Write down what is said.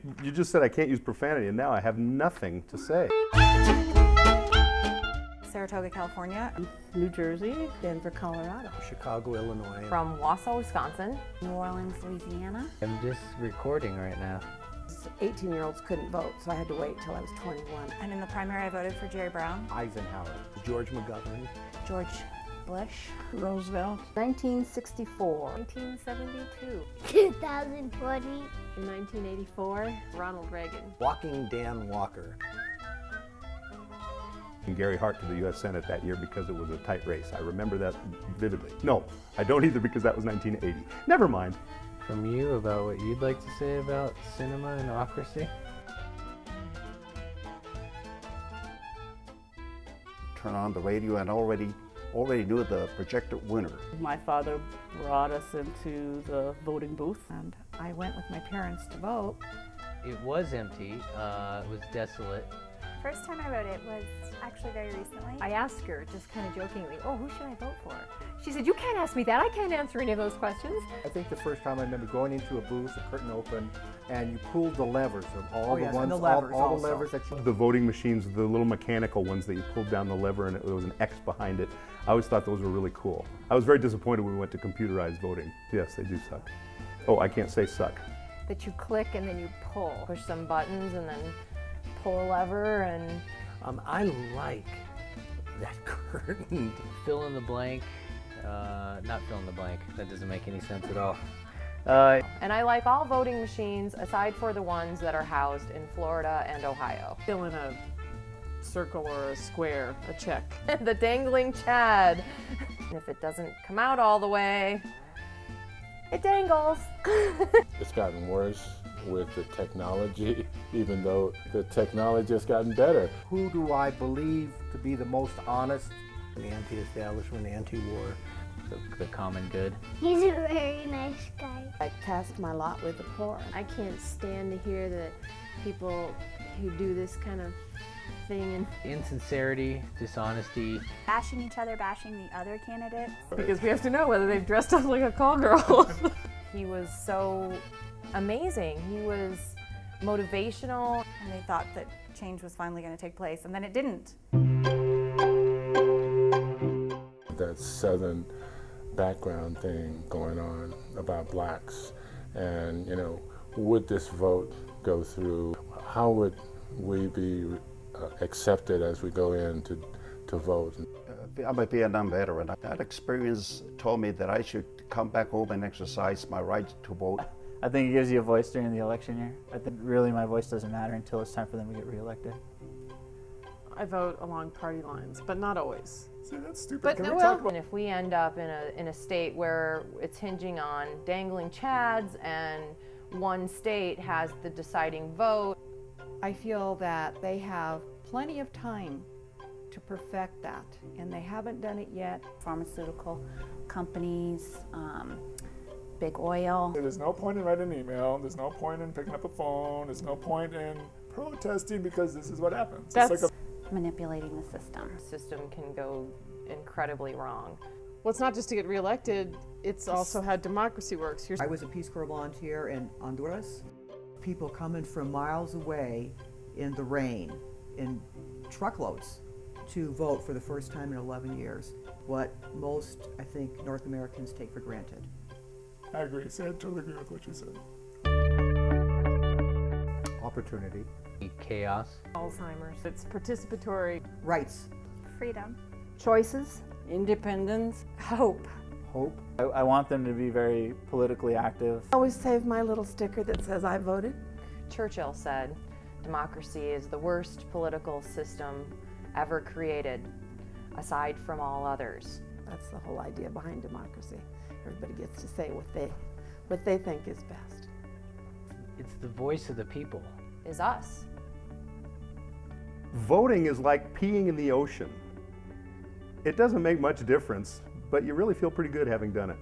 You just said I can't use profanity, and now I have nothing to say. Saratoga, California. New Jersey, Denver, Colorado. Chicago, Illinois. From Wausau, Wisconsin. New Orleans, Louisiana. I'm just recording right now. 18-year-olds couldn't vote, so I had to wait till I was 21. And in the primary, I voted for Jerry Brown. Eisenhower. George McGovern. George Bush. Roosevelt. 1964. 1972. 2020. In 1984, Ronald Reagan. Walking Dan Walker. And Gary Hart to the U.S. Senate that year because it was a tight race. I remember that vividly. No, I don't either because that was 1980. Never mind. From you about what you'd like to say about cinema and democracy? Turn on the radio and already knew the projected winner. My father brought us into the voting booth. And I went with my parents to vote. It was empty. It was desolate. First time I voted was actually very recently. I asked her, just kind of jokingly, oh, who should I vote for? She said, you can't ask me that. I can't answer any of those questions. I think the first time I remember going into a booth, the curtain opened, and you pulled the levers of all the ones, all the levers that you... The voting machines, the little mechanical ones that you pulled down the lever and there was an X behind it. I always thought those were really cool. I was very disappointed when we went to computerized voting. Yes, they do suck. Oh, I can't say suck. That you click and then you pull. Push some buttons and then pull a lever and... I like that curtain. Fill in the blank. Not fill in the blank. That doesn't make any sense at all. And I like all voting machines aside for the ones that are housed in Florida and Ohio. Fill in a circle or a square, a check. The dangling Chad. And if it doesn't come out all the way, it dangles. It's gotten worse with the technology, even though the technology has gotten better. Who do I believe to be the most honest? Anti-establishment, anti-war. The common good. He's a very nice guy. I cast my lot with the poor. I can't stand to hear that people who do this kind of thing and Insincerity, dishonesty. Bashing each other, bashing the other candidates. Because we have to know whether they've dressed up like a call girl. He was so amazing. He was motivational. And they thought that change was finally going to take place, and then it didn't. That Southern background thing going on about blacks, and would this vote go through? How would we be accepted as we go in to vote? I'm a Vietnam veteran. That experience told me that I should come back home and exercise my right to vote. I think it gives you a voice during the election year. I think really my voice doesn't matter until it's time for them to get reelected. I vote along party lines, but not always. See, that's stupid. But and if we end up in a state where it's hinging on dangling Chads and one state has the deciding vote, I feel that they have plenty of time to perfect that, and they haven't done it yet. Pharmaceutical companies, big oil. There's no point in writing an email. There's no point in picking up a phone. There's no point in protesting because this is what happens. That's manipulating the system. The system can go incredibly wrong. Well, it's not just to get reelected, it's also how democracy works. I was a Peace Corps volunteer in Honduras. People coming from miles away in the rain, in truckloads, to vote for the first time in 11 years. What most, I think, North Americans take for granted. I agree. So I totally agree with what you said. Opportunity. Chaos. Alzheimer's. It's participatory. Rights. Freedom. Choices. Independence. Hope. Hope. I want them to be very politically active. I always save my little sticker that says I voted. Churchill said, democracy is the worst political system ever created, aside from all others. That's the whole idea behind democracy. Everybody gets to say what they think is best. It's the voice of the people. Is us. Voting is like peeing in the ocean. It doesn't make much difference, but you really feel pretty good having done it.